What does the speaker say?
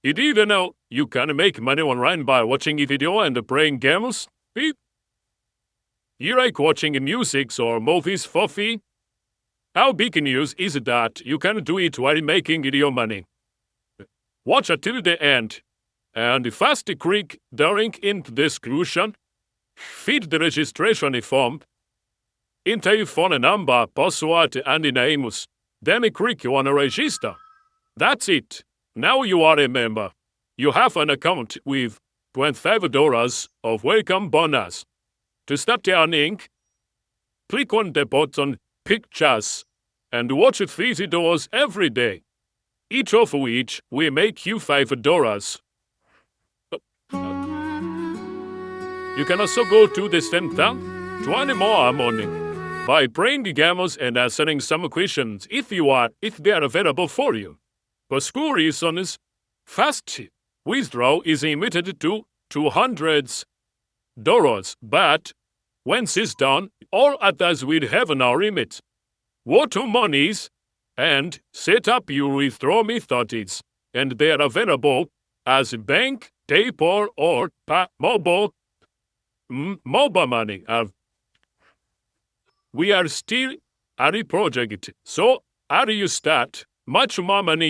You didn't know you can make money online by watching a video and playing games? You like watching music or movies for free? Our big news is that you can do it while making your money. Watch until the end, and fast click the link in the description, fill the registration form, enter your phone number, password, and names, then click on register. That's it. Now you are a member. You have an account with $25 of welcome bonus. To start earning, click on the button Pictures and watch 3 videos every day, each of which will make you $5. You can also go to the center to earn more money by playing games and answering some questions if they are available for you. For school reasons, fast withdrawal is limited to $200, but once it's done, all others will have no limit. What monies and set up your withdrawal methods, and they are available as bank, PayPal, or mobile money. We are still a project, so as you start, much more money